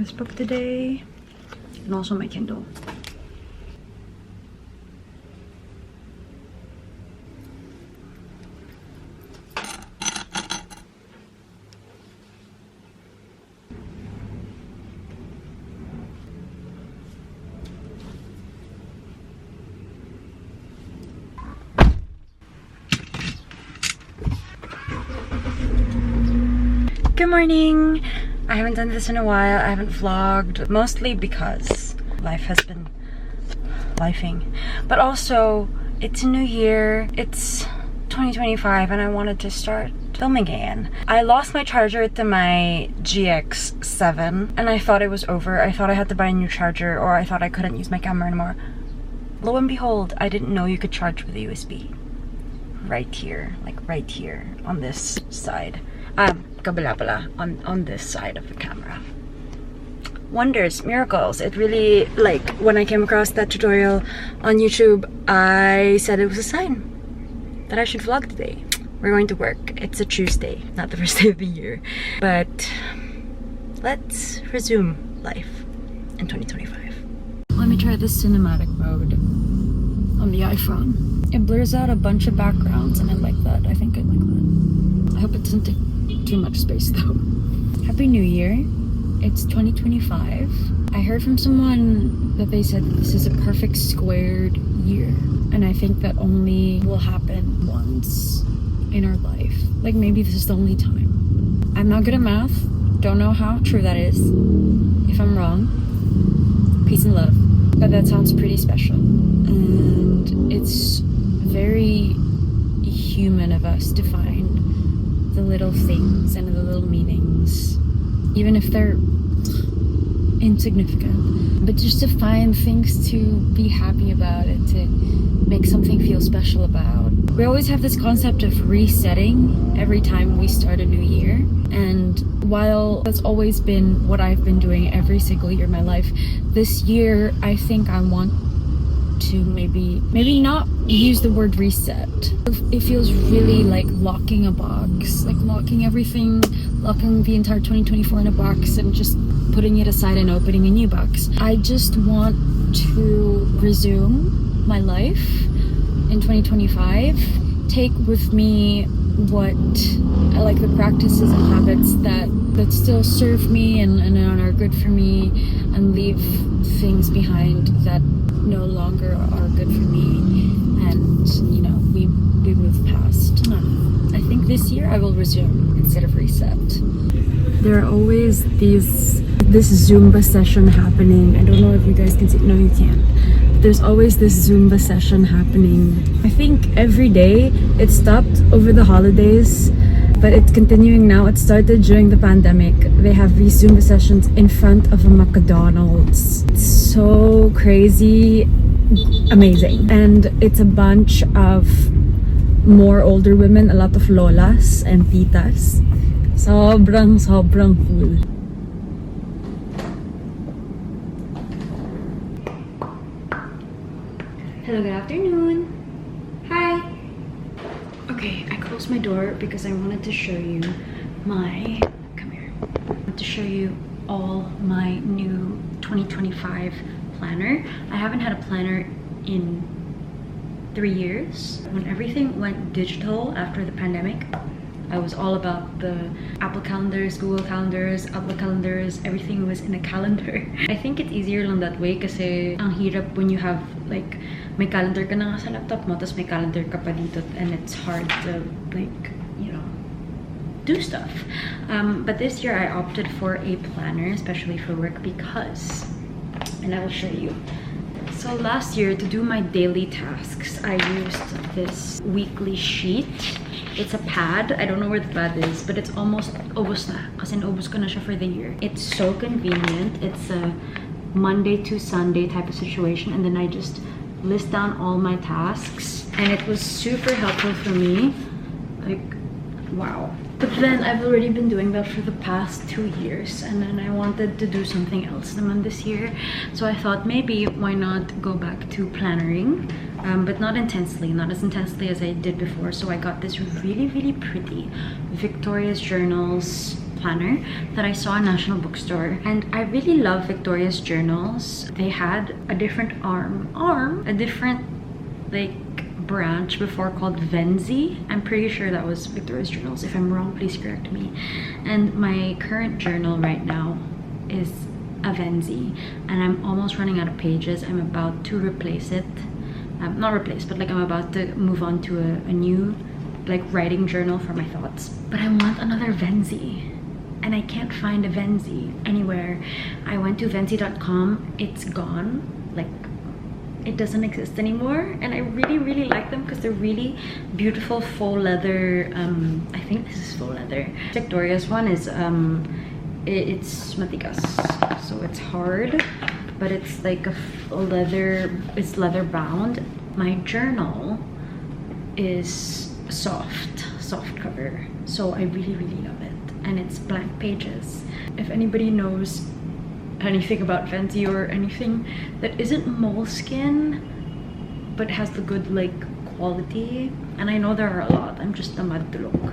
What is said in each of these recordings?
this book today, and also my Kindle. Good morning! I haven't done this in a while. I haven't vlogged, mostly because life has been lifing. But also, it's a new year. It's 2025 and I wanted to start filming again. I lost my charger to my GX7 and I thought it was over. I thought I had to buy a new charger, or I thought I couldn't use my camera anymore. Lo and behold, I didn't know you could charge with a USB. Right here, like right here on this side. Kabila pala, on this side of the camera. Wonders, miracles. It really, like, when I came across that tutorial on YouTube, I said it was a sign that I should vlog today. We're going to work. It's a Tuesday, not the first day of the year. But let's resume life in 2025. Let me try this cinematic mode on the iPhone. It blurs out a bunch of backgrounds and I like that. I think I like that. I hope it doesn't take too much space though. Happy New Year. It's 2025. I heard from someone that they said that this is a perfect squared year. And I think that only will happen once in our life. Like maybe this is the only time. I'm not good at math. Don't know how true that is. If I'm wrong, peace and love. But that sounds pretty special. And it's very human of us to find the little things and the little meanings, even if they're insignificant, but just to find things to be happy about and to make something feel special about. We always have this concept of resetting every time we start a new year, and while that's always been what I've been doing every single year of my life, this year I think I want to maybe not use the word reset. It feels really like locking a box, like locking everything, locking the entire 2024 in a box and just putting it aside and opening a new box. I just want to resume my life in 2025, take with me what I like, the practices and habits that still serve me and are good for me, and leave things behind that no longer are good for me, and you know, we move past. I think this year I will resume instead of reset. There are always this Zumba session happening. I don't know if you guys can see. No, you can't. There's always this Zumba session happening. I think every day. It stopped over the holidays, but it's continuing now. It started during the pandemic. They have these Zumba sessions in front of a McDonald's. It's so crazy, amazing. And it's a bunch of more older women, a lot of lolas and titas. Sobrang cool. Hello, good afternoon. Hi. Okay, I closed my door because I wanted to show you my, come here. I want to show you all my new 2025 planner. I haven't had a planner in 3 years. When everything went digital after the pandemic, I was all about the Apple calendars, Google calendars, Outlook calendars, everything was in a calendar. I think it's easier lang that way kasi ang hirap when you have like, may calendar ka na nga sa laptop mo, tapos may calendar ka pa dito, and it's hard to like, you know, do stuff. But this year I opted for a planner, especially for work, because, and I will show you. So last year, to do my daily tasks, I used this weekly sheet. It's a pad. I don't know where the pad is, but it's almost ubos na. Kasi naubos ko na siya for the year. It's so convenient. It's a Monday to Sunday type of situation, and then I just list down all my tasks, and it was super helpful for me. Like, wow. But then I've already been doing that for the past 2 years, and then I wanted to do something else naman this year. So I thought maybe why not go back to plannering, but not intensely, not as intensely as I did before. So I got this really, really pretty Victoria's Journals planner that I saw in National Bookstore, and I really love Victoria's journals. They had a different a different like branch before called Venzi. I'm pretty sure that was Victoria's journals. If I'm wrong, please correct me. And my current journal right now is a Venzi, and I'm almost running out of pages. I'm about to replace it. Not replace, but like I'm about to move on to a new like writing journal for my thoughts. But I want another Venzi, and I can't find a Venzi anywhere. I went to Venzi.com, it's gone. Like, it doesn't exist anymore, and I really like them because they're really beautiful faux leather. I think this is faux leather. Victoria's one is it's matigas, so it's hard, but it's like a leather, it's leather bound. My journal is soft cover, so I really love it, and it's blank pages. If anybody knows anything about Venzi or anything that isn't moleskin but has the good like quality, and I know there are a lot, I'm just tamad to look.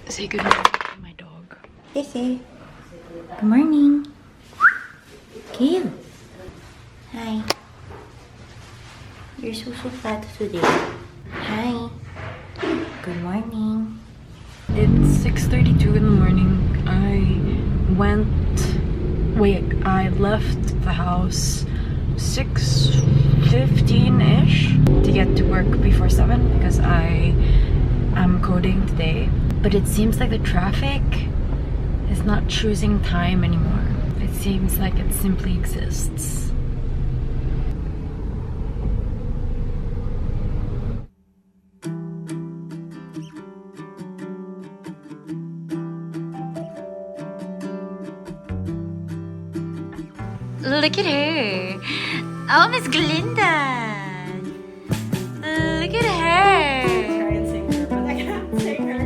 Say good morning to my dog. Sissy. Good morning. Kim. Hi. You're so fat today. Hi. Good morning. It's 6:32 in the morning. I left the house 6:15-ish to get to work before 7 because I am coding today. But it seems like the traffic is not choosing time anymore. It seems like it simply exists. Look at her. Oh, Miss Glinda. Look at her. Try and sing her, but I can't sing her.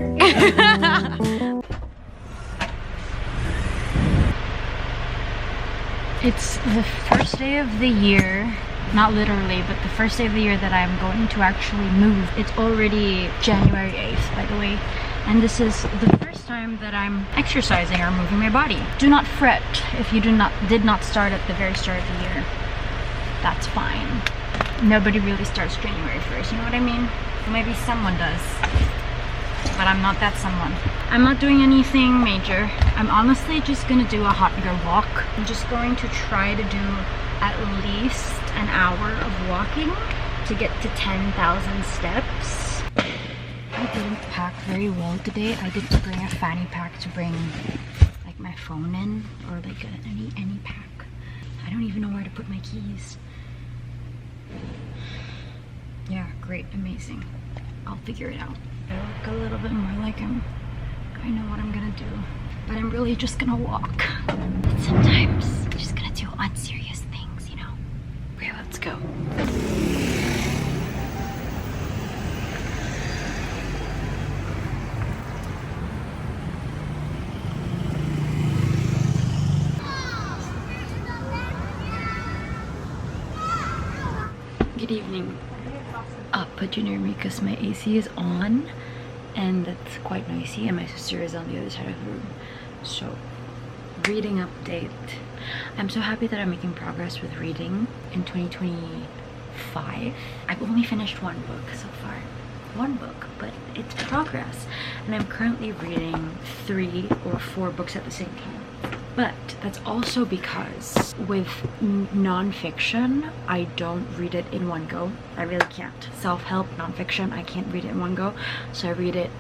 It's the first day of the year, not literally, but the first day of the year that I'm going to actually move. It's already January 8th, by the way, and this is the first time that I'm exercising or moving my body. Do not fret if you did not start at the very start of the year. That's fine. Nobody really starts January 1st, you know what I mean? Maybe someone does, but I'm not that someone. I'm not doing anything major. I'm honestly just gonna do a hot girl walk. I'm just going to try to do at least an hour of walking to get to 10,000 steps. I didn't pack very well today. I didn't bring a fanny pack to bring like my phone in, or like any pack. I don't even know where to put my keys. Yeah, great, amazing. I'll figure it out. I look a little bit more like I know what I'm gonna do, but I'm really just gonna walk. But sometimes I'm just gonna do unserious things, you know? Okay, let's go. Good evening. I'll put you near me because my AC is on and it's quite noisy, and my sister is on the other side of the room. So, reading update. I'm so happy that I'm making progress with reading in 2025. I've only finished one book so far. One book, but it's progress. And I'm currently reading 3 or 4 books at the same time. But that's also because with non-fiction, I don't read it in one go. I really can't. Self-help, non-fiction, I can't read it in one go. So I read it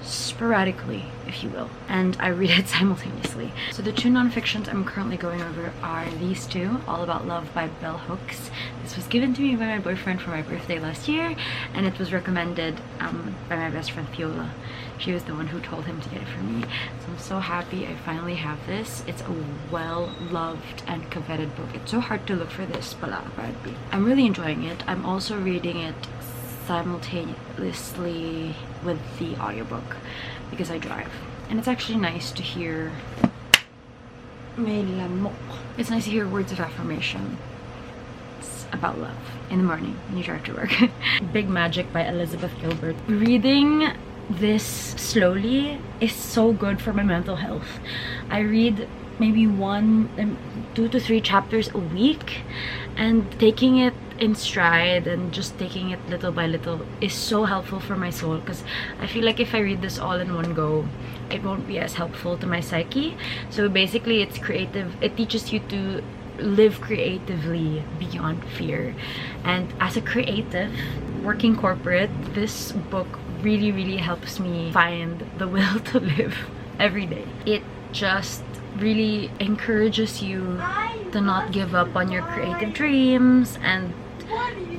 sporadically, if you will, and I read it simultaneously. So the two non-fictions I'm currently going over are these two, All About Love by Bell Hooks. This was given to me by my boyfriend for my birthday last year, and it was recommended by my best friend Fiola. She was the one who told him to get it for me. So I'm so happy I finally have this. It's a well-loved and coveted book. It's so hard to look for this pala, apparently. I'm really enjoying it. I'm also reading it simultaneously with the audiobook because I drive, and it's actually nice to hear it's nice to hear words of affirmation about love in the morning when you drive to work. Big Magic by Elizabeth Gilbert. Reading this slowly is so good for my mental health. I read maybe 2 to 3 chapters a week, and taking it in stride and just taking it little by little is so helpful for my soul, because I feel like if I read this all in one go, it won't be as helpful to my psyche. So basically, it's creative. It teaches you to live creatively beyond fear. And as a creative working corporate, this book really helps me find the will to live every day. It just really encourages you to not give up on your creative dreams, and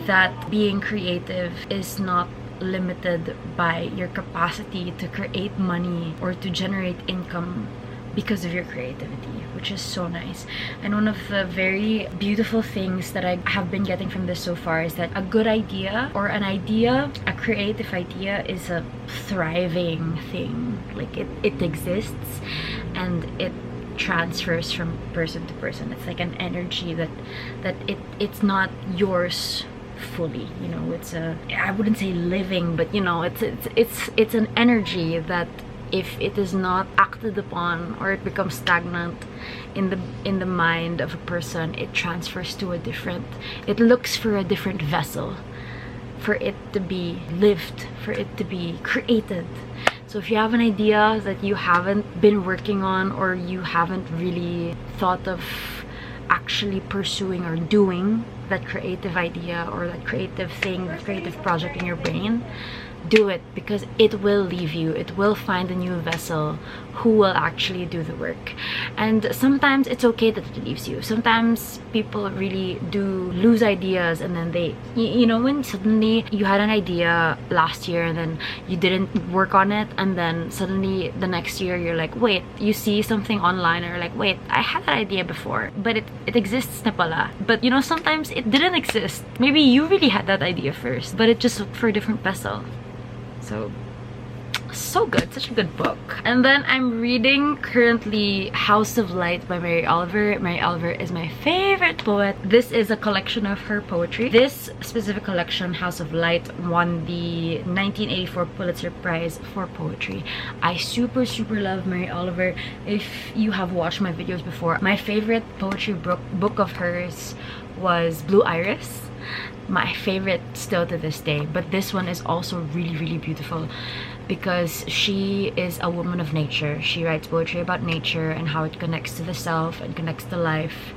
that being creative is not limited by your capacity to create money or to generate income because of your creativity, which is so nice. And one of the very beautiful things that I have been getting from this so far is that a good idea, or a creative idea, is a thriving thing. Like it exists and it transfers from person to person. It's like an energy that it's not yours fully, you know. It's I wouldn't say living, but you know, it's an energy that if it is not acted upon, or it becomes stagnant in the mind of a person, it transfers to it looks for a different vessel for it to be lived, for it to be created. So if you have an idea that you haven't been working on, or you haven't really thought of actually pursuing or doing that creative idea or that creative thing, creative project in your brain, do it, because it will leave you. It will find a new vessel who will actually do the work. And sometimes it's okay that it leaves you. Sometimes people really do lose ideas, and then they, you know, when suddenly you had an idea last year and then you didn't work on it, and then suddenly the next year you're like, wait, you see something online, or you're like, wait, I had that idea before, but it exists na pala. But you know, sometimes it didn't exist. Maybe you really had that idea first, but it just looked for a different vessel. So good, such a good book. And then I'm reading currently House of Light by Mary Oliver. Mary Oliver is my favorite poet. This is a collection of her poetry. This specific collection, House of Light, won the 1984 Pulitzer Prize for Poetry. I super love Mary Oliver. If you have watched my videos before, my favorite poetry book of hers was Blue Iris. My favorite still to this day. But this one is also really beautiful, because she is a woman of nature. She writes poetry about nature and how it connects to the self and connects to life,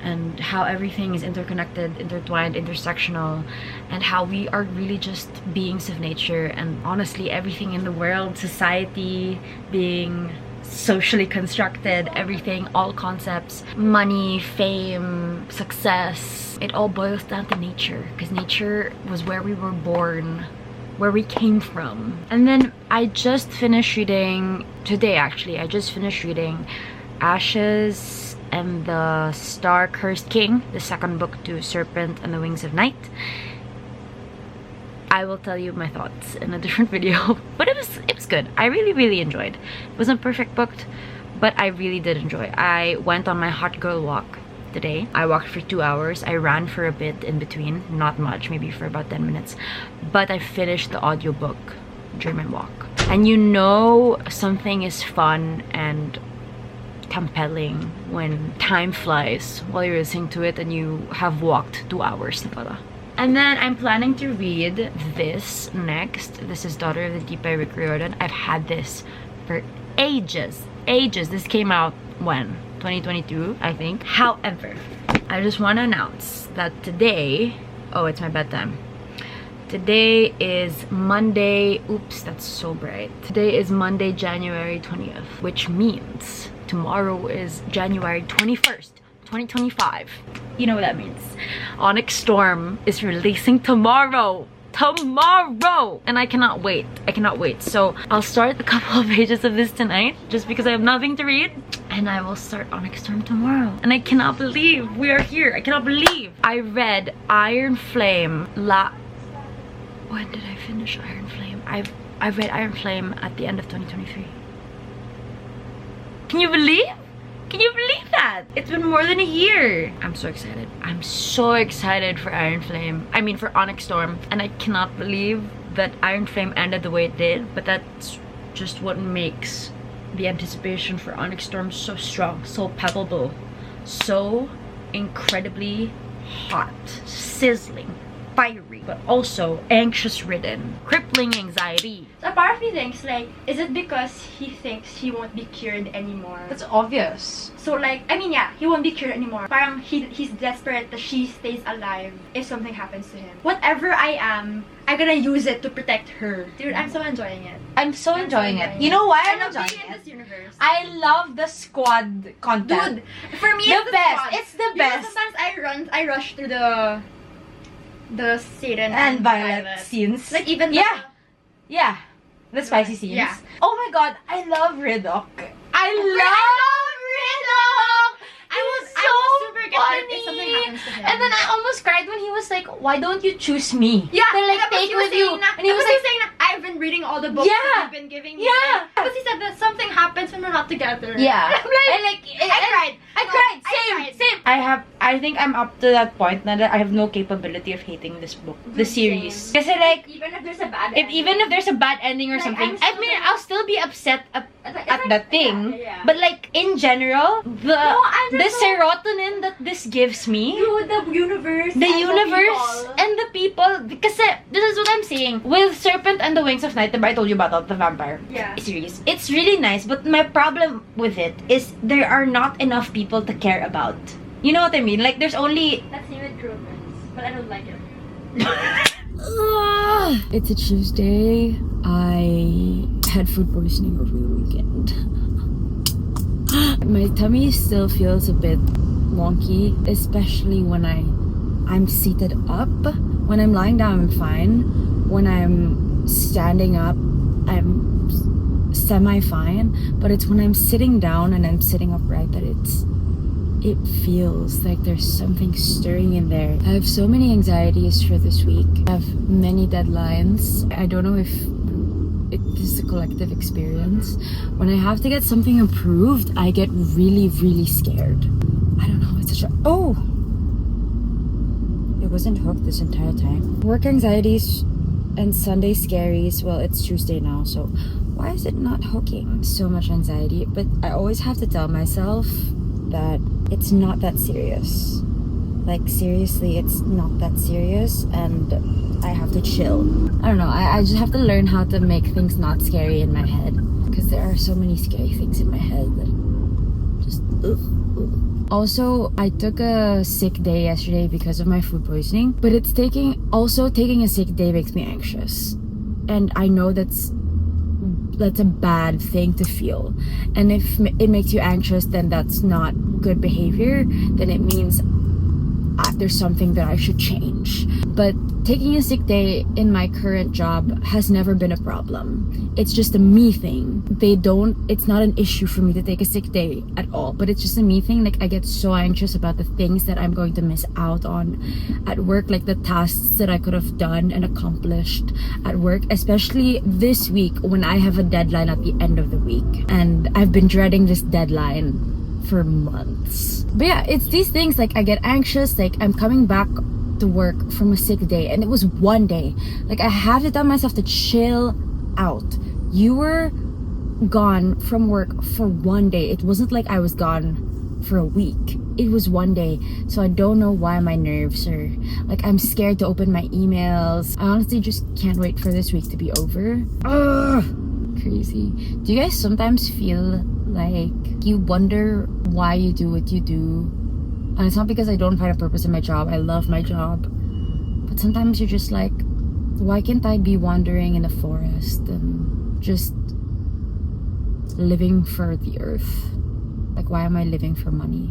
and how everything is interconnected, intertwined, intersectional, and how we are really just beings of nature. And honestly, everything in the world, society, being socially constructed, everything, all concepts, money, fame, success, it all boils down to nature, because nature was where we were born, where we came from. And then I just finished reading today, actually I just finished reading Ashes and the Star-Cursed King, the second book to Serpent and the Wings of Night. I will tell you my thoughts in a different video, but it was good. I really enjoyed. It wasn't a perfect book, but I really did enjoy. I went on my hot girl walk today. I walked for 2 hours. I ran for a bit in between, not much, maybe for about 10 minutes, but I finished the audiobook during my walk. And you know, something is fun and compelling when time flies while you're listening to it and you have walked 2 hours na pala. And then I'm planning to read this next. This is Daughter of the Deep by Rick Riordan. I've had this for ages. This came out when? 2022, I think. However, I just want to announce that today, oh, it's my bedtime. Today is Monday. Oops, that's so bright. Today is Monday, January 20th, which means tomorrow is January 21st, 2025. You know what that means. Onyx Storm is releasing tomorrow. And I cannot wait. So I'll start a couple of pages of this tonight just because I have nothing to read, and I will start Onyx Storm tomorrow. And I cannot believe we are here. I cannot believe I read Iron Flame when did I finish Iron Flame? I read Iron Flame at the end of 2023. Can you believe that? It's been more than a year. I'm so excited. I'm so excited for Iron Flame. I mean for Onyx Storm. And I cannot believe that Iron Flame ended the way it did. But that's just what makes the anticipation for Onyx Storm so strong, so palpable, so incredibly hot, sizzling, fiery, but also anxious-ridden, crippling anxiety. So a part of me thinks, like, is it because he thinks he won't be cured anymore? That's obvious. So like, I mean, yeah, he won't be cured anymore. Parang he's desperate that she stays alive if something happens to him. Whatever I am, I'm gonna use it to protect her. Dude, I'm so enjoying it. I'm so enjoying it. You know why I'm enjoying being in it? this universe. I love the squad content. Dude, for me, The it's best. squad. It's the You know, best. sometimes I rush through the Satan And Violet scenes. Like even Yeah. The spicy scenes. Yeah. Oh my god, I love Riddock. I love Riddock! I was so super excited if something funny. happens to him. And then I almost cried when he was like, why don't you choose me? Yeah, to like but take he was with you. saying that- And he was like, saying that I've been reading all the books Yeah. that you've been giving me. Yeah. Because he said that something happens when we're not together. yeah. I'm like, And like, I cried. I No, cried. I Same. cried. Same. I think I'm up to that point now that I have no capability of hating this book, the series. Because like, Even if there's a bad even if there's a bad ending or Like, something, I'm I still mean, gonna- I'll still be upset at It's that thing. yeah. But like in general, I'm the just so- serotonin that this gives me, Dude, the universe. the and universe people. and the people, because this is what I'm saying with Serpent and the Wings of Night. I told you about the vampire Yeah. series. It's really nice, but my problem with it is there are not enough people to care about. You know what I mean? Like there's only That's same with True Romance, but I don't like it. It's a Tuesday. I had food poisoning over the weekend. My tummy still feels a bit wonky, especially when I'm seated up. When I'm lying down, I'm fine. When I'm standing up, I'm semi-fine. But it's when I'm sitting down and I'm sitting upright that it feels like there's something stirring in there. I have so many anxieties for this week. I have many deadlines. I don't know if this is a collective experience. When I have to get something approved, I get really, really scared. I don't know, it's such a... Oh! It wasn't hooked this entire time. Work anxieties and Sunday scaries. Well, it's Tuesday now, so why is it not hooking? So much anxiety, but I always have to tell myself that it's not that serious. Like seriously, it's not that serious, and I have to chill. I don't know, I just have to learn how to make things not scary in my head, because there are so many scary things in my head that just Also, I took a sick day yesterday because of my food poisoning, but taking a sick day makes me anxious, and I know that's a bad thing to feel. And if it makes you anxious, then that's not good behavior. Then it means there's something that I should change. But taking a sick day in my current job has never been a problem. It's just a me thing. It's not an issue for me to take a sick day at all, but it's just a me thing. Like I get so anxious about the things that I'm going to miss out on at work, like the tasks that I could have done and accomplished at work, especially this week when I have a deadline at the end of the week. And I've been dreading this deadline for months. But yeah, it's these things, like I get anxious, like I'm coming back to work from a sick day, and it was one day. Like I have to tell myself to chill out. You were gone from work for one day. It wasn't like I was gone for a week. It was one day. So I don't know why my nerves are like, I'm scared to open my emails. I honestly just can't wait for this week to be over. Ugh, crazy. Do you guys sometimes feel like you wonder why you do what you do? And it's not because I don't find a purpose in my job. I love my job. But sometimes you're just like, Why can't I be wandering in the forest and just living for the earth? Like, why am I living for money?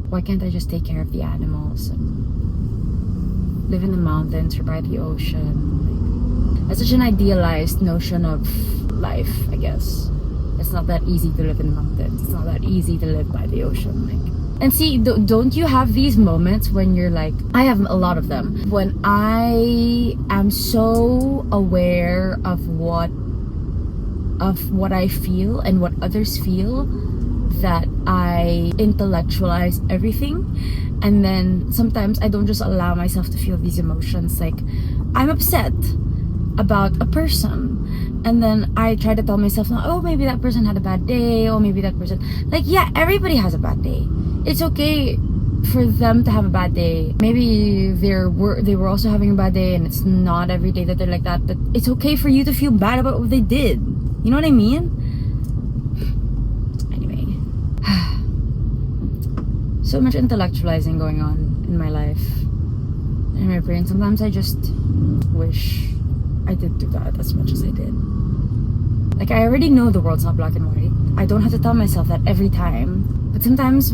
Why can't I just take care of the animals and live in the mountains or by the ocean? Like, that's such an idealized notion of life, I guess. It's not that easy to live in the mountains. It's not that easy to live by the ocean. Like, and see, don't you have these moments when you're like, I have a lot of them, when I am so aware of what I feel and what others feel that I intellectualize everything, and then sometimes I don't just allow myself to feel these emotions. Like, I'm upset about a person, and then I try to tell myself, oh, maybe that person had a bad day, or maybe that person, like, yeah, everybody has a bad day. It's okay for them to have a bad day. Maybe they were also having a bad day, and it's not every day that they're like that, but it's okay for you to feel bad about what they did. You know what I mean? Anyway, so much intellectualizing going on in my life, in my brain. Sometimes I just wish I did do that as much as I did. Like, I already know the world's not black and white. I don't have to tell myself that every time. But sometimes,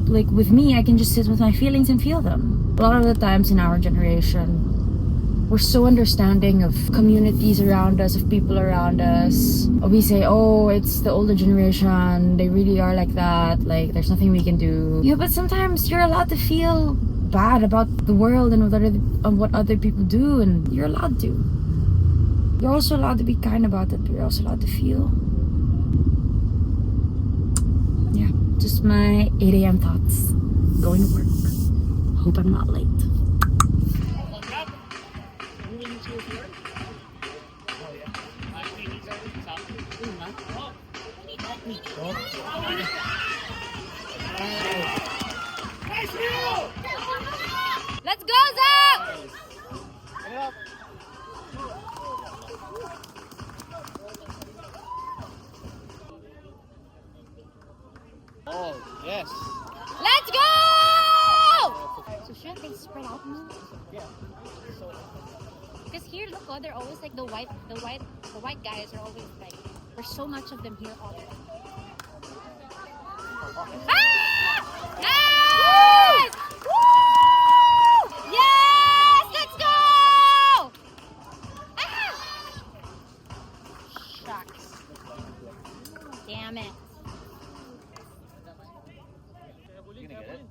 like with me, I can just sit with my feelings and feel them. A lot of the times in our generation, we're so understanding of communities around us, of people around us. We say, oh, it's the older generation, they really are like that, like there's nothing we can do. Yeah, but sometimes you're allowed to feel bad about the world and what other people do, and you're allowed to. You're also allowed to be kind about it, but you're also allowed to feel. Yeah, just my 8 a.m. thoughts. Going to work. Hope I'm not late. Let's go, Zach! Oh, yes. Let's go! So shouldn't they spread out more? Yeah. So, Because here, look, oh, they're always like the white guys are always like, there's so much of them here all the time. Ah! Yes! Woo! Yes! Let's go! Ah! Shucks. Damn it. you gonna get it?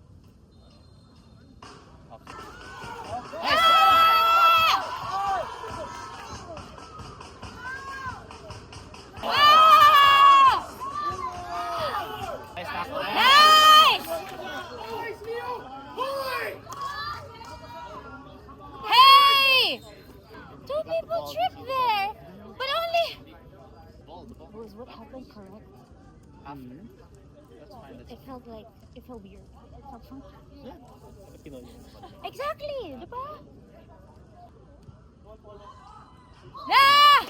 Nice tackle there. Nice! Hey! Two people tripped there, but only. Was what happened correct? That's fine. It felt weird. It felt funky. Yeah. Exactly, diba? Ah!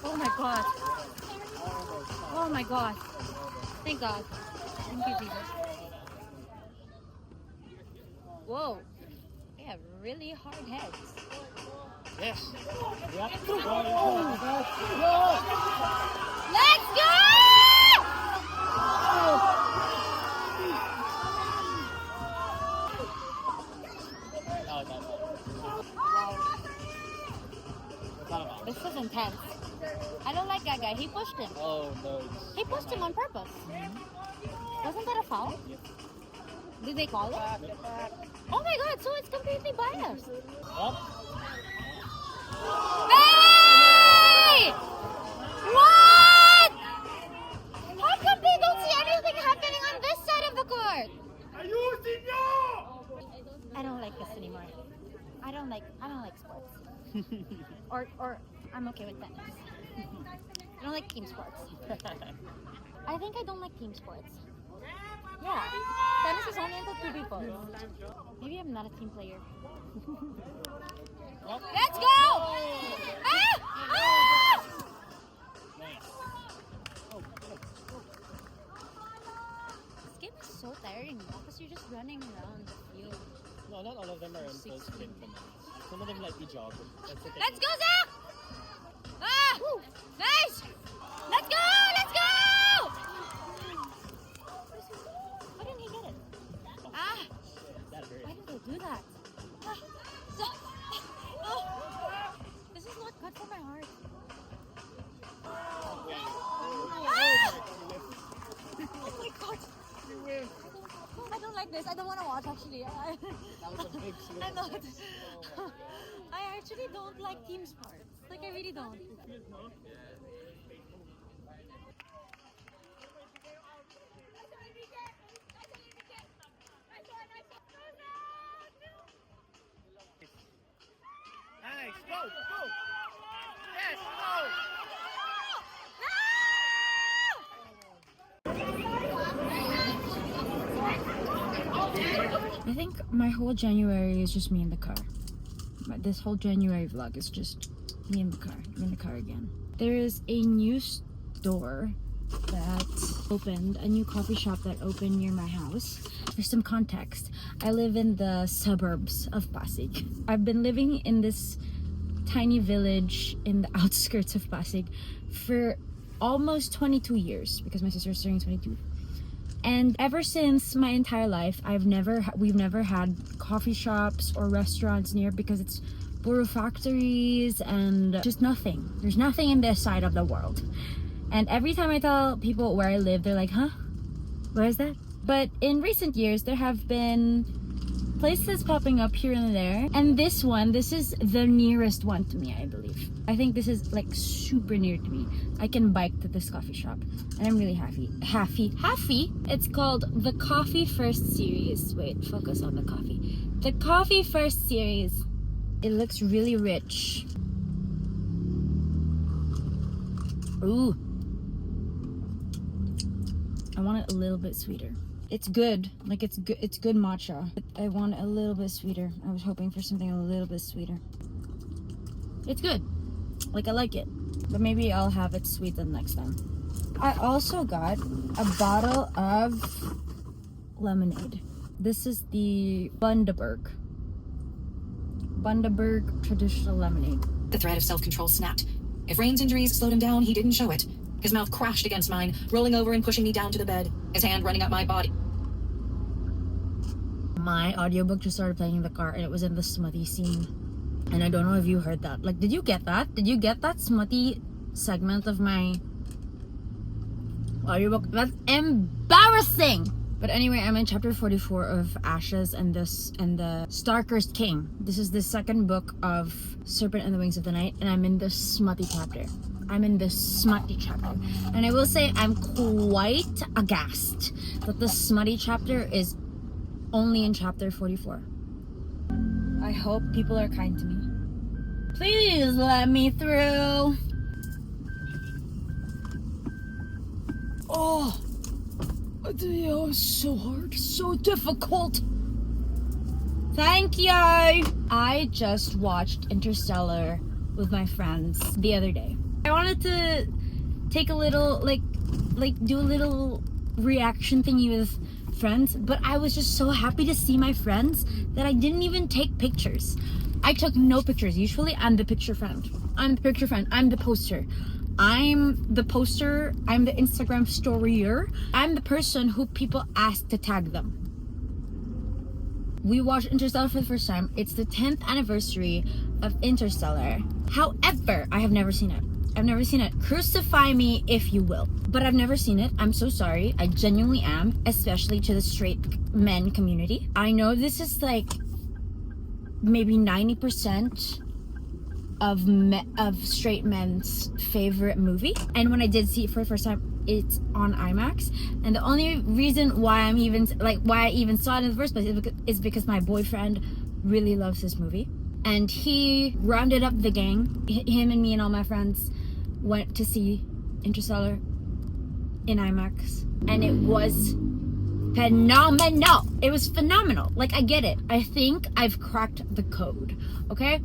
Oh my god. Oh my god. Thank God. Thank you, Jesus. Whoa. They have really hard heads. Yes. Let's go! This is intense. I don't like that guy. He pushed him. Oh no. He pushed him on purpose. Wasn't that a foul? Did they call it? Oh my god, so it's completely biased. Hey! What? How come they don't see anything happening on this side of the court? I don't like this anymore. I don't like sports. or I'm okay with tennis. I don't like team sports. I think I don't like team sports. Yeah. Tennis is only until 2 people. Maybe I'm not a team player. Let's go! Ah! Ah! This game is so tiring because you're just running around the field. No, not all of them are in full sprint. Some Some of them like to jog. That's the thing. Let's go, Zach! Ah! Nice! Let's go! Let's go! Why didn't he get it? Ah! That hurt. Why did they do that? Ah, Zach! Oh. This is not good for my heart. Ah! Oh my god! I don't like this. I don't want to watch actually. That was a big swing. I'm not. I actually don't like team sports. Like, I really don't. Nice. Go. Go. Yes. Go. I think my whole January is just me in the car. This whole January vlog is just me in the car. I'm in the car again. There is a new store that opened, a new coffee shop that opened near my house. For some context, I live in the suburbs of Pasig. I've been living in this tiny village in the outskirts of Pasig for almost 22 years because my sister's turning 22. And ever since my entire life, we've never had coffee shops or restaurants near because it's puro factories and just nothing. There's nothing in this side of the world. And every time I tell people where I live, they're like, huh? Where is that? But in recent years, there have been places popping up here and there. And this is the nearest one to me, I believe. I think this is like super near to me. I can bike to this coffee shop and I'm really happy. It's called the Coffee First Series. Wait, focus on the coffee. The Coffee First Series. It looks really rich. Ooh. I want it a little bit sweeter. It's good. Like it's good matcha. But I want it a little bit sweeter. I was hoping for something a little bit sweeter. It's good. Like, I like it. But maybe I'll have it sweetened next time. I also got a bottle of lemonade. This is the Bundaberg traditional lemonade. The thread of self-control snapped. If Rain's injuries slowed him down, he didn't show it. His mouth crashed against mine, rolling over and pushing me down to the bed, his hand running up my body. My audiobook just started playing in the car and it was in the smutty scene. And I don't know if you heard that. Like, did you get that? Did you get that smutty segment of my audiobook? That's embarrassing! But anyway, I'm in chapter 44 of Ashes and the Star-Cursed King. This is the second book of Serpent and the Wings of the Night, and I'm in the smutty chapter. And I will say I'm quite aghast that the smutty chapter is only in chapter 44. I hope people are kind to me. Please let me through. Oh, it was so hard, so difficult. Thank you. I just watched Interstellar with my friends the other day. I wanted to take a little, like do a little reaction thingy with friends, but I was just so happy to see my friends that I didn't even take pictures. I took no pictures. Usually I'm the picture friend. I'm the poster. I'm the Instagram storyer. I'm the person who people ask to tag them. We watched Interstellar for the first time. It's the 10th anniversary of Interstellar. However, I have never seen it. Crucify me if you will. But I've never seen it. I'm so sorry. I genuinely am, especially to the straight men community. I know this is like maybe 90% of straight men's favorite movie. And when I did see it for the first time, it's on IMAX. And the only reason why I even saw it in the first place is because my boyfriend really loves this movie. And he rounded up the gang. Him and me and all my friends went to see Interstellar in IMAX. And it was phenomenal. It was phenomenal. Like, I get it. I think I've cracked the code. Okay?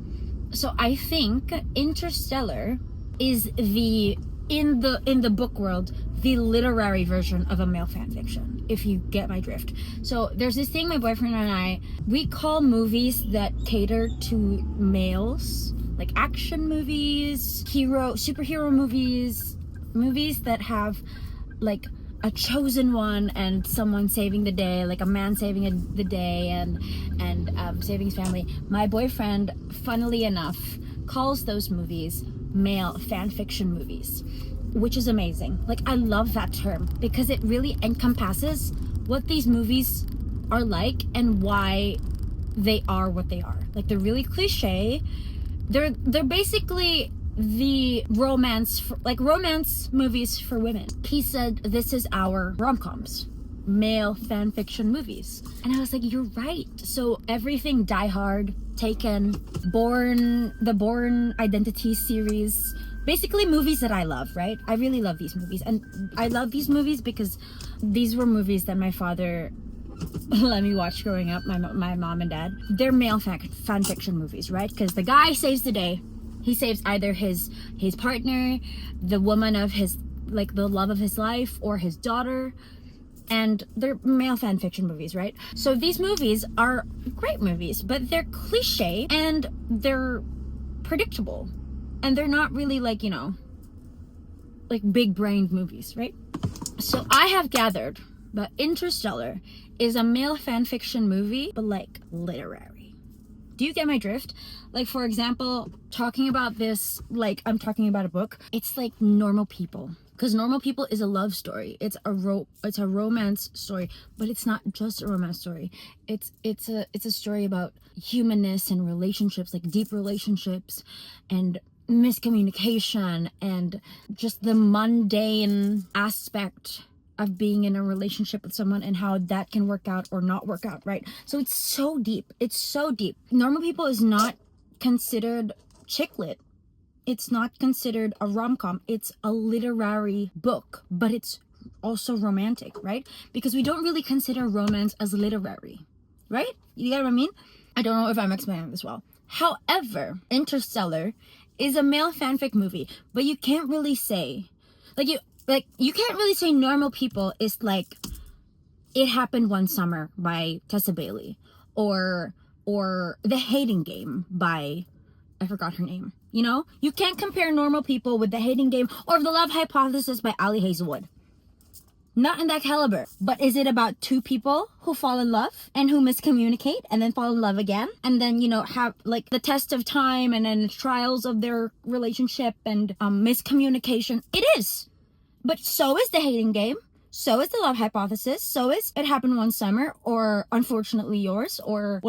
So I think Interstellar is in the book world, the literary version of a male fan fiction, if you get my drift. So there's this thing my boyfriend and I, we call movies that cater to males, like action movies, superhero movies, movies that have like a chosen one and someone saving the day, like a man saving the day and saving his family. My boyfriend, funnily enough, calls those movies male fan fiction movies, which is amazing. Like, I love that term because it really encompasses what these movies are like and why they are what they are. Like, they're really cliche. They're basically the romance movies for women. He said, this is our rom-coms, male fan fiction movies. And I was like, you're right. So everything Die Hard, Taken, the Bourne Identity series, basically movies that I love, right? I really love these movies. And I love these movies because these were movies that my father let me watch growing up, my mom and dad. They're male fan fiction movies, right? Because the guy saves the day. He saves either his partner, the woman of his, like the love of his life, or his daughter. And they're male fan fiction movies, right? So these movies are great movies, but they're cliche and they're predictable. And they're not really like, you know, like big-brained movies, right? So I have gathered that Interstellar is a male fan fiction movie, but like literary. Do you get my drift? Like, for example, talking about this, like I'm talking about a book, it's like Normal People. Because Normal People is a love story. It's a romance story, but it's not just a romance story. It's a story about humanness and relationships, like deep relationships and miscommunication and just the mundane aspect of being in a relationship with someone and how that can work out or not work out, right? So it's so deep. It's so deep. Normal People is not considered chick lit. It's not considered a rom-com. It's a literary book, but it's also romantic, right? Because we don't really consider romance as literary, right? You get what I mean? I don't know if I'm explaining this well. However, Interstellar is a male fanfic movie, but you can't really say, you can't really say Normal People is like It Happened One Summer by Tessa Bailey, or The Hating Game by, I forgot her name. You know, you can't compare Normal People with The Hating Game or The Love Hypothesis by Ali Hazelwood. Not in that caliber. But is it about two people who fall in love and who miscommunicate and then fall in love again? And then, you know, have like the test of time and then trials of their relationship and miscommunication. It is. But so is The Hating Game. So is The Love Hypothesis. So is It Happened One Summer, or Unfortunately Yours, or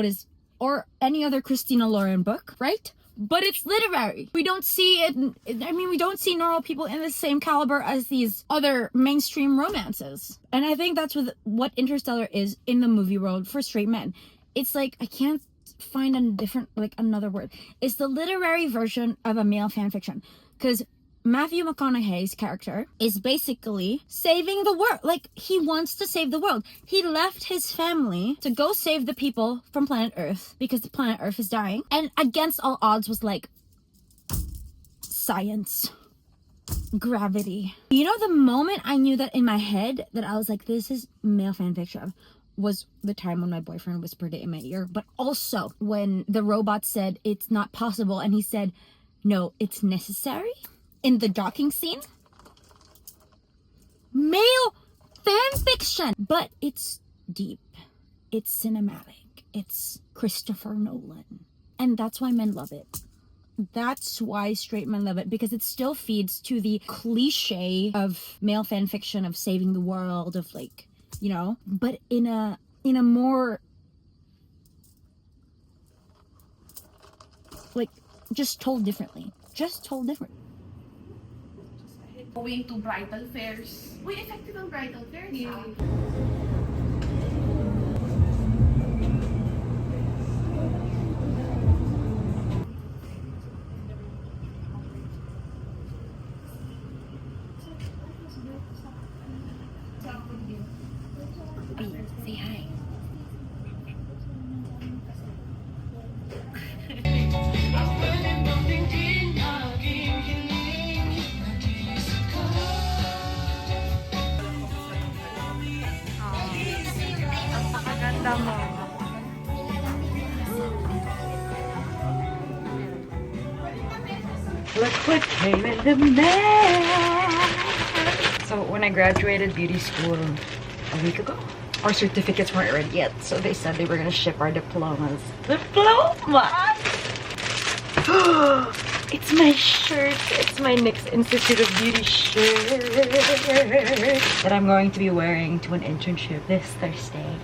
any other Christina Lauren book, right? But it's literary. We don't see it. We don't see Normal People in the same caliber as these other mainstream romances. And I think that's what Interstellar is in the movie world for straight men. It's like, I can't find another word. It's the literary version of a male fan fiction. Because Matthew McConaughey's character is basically saving the world. Like, he wants to save the world. He left his family to go save the people from planet Earth because the planet Earth is dying. And against all odds was like science, gravity. You know, the moment I knew that in my head that I was like, this is male fan fiction, was the time when my boyfriend whispered it in my ear. But also when the robot said it's not possible and he said, no, it's necessary. In the docking scene, male fan fiction, but it's deep, it's cinematic, it's Christopher Nolan, and that's why men love it. That's why straight men love it, because it still feeds to the cliche of male fan fiction of saving the world, of like, you know, but in a more like just told differently. Going to bridal fairs. Uy, effective ang bridal fairs, ah. Say hi. Look what came in the mail. So when I graduated beauty school a week ago, our certificates weren't ready yet. So they said they were gonna ship our diplomas. Diplomas! It's my shirt. It's my NYX Institute of Beauty shirt that I'm going to be wearing to an internship this Thursday.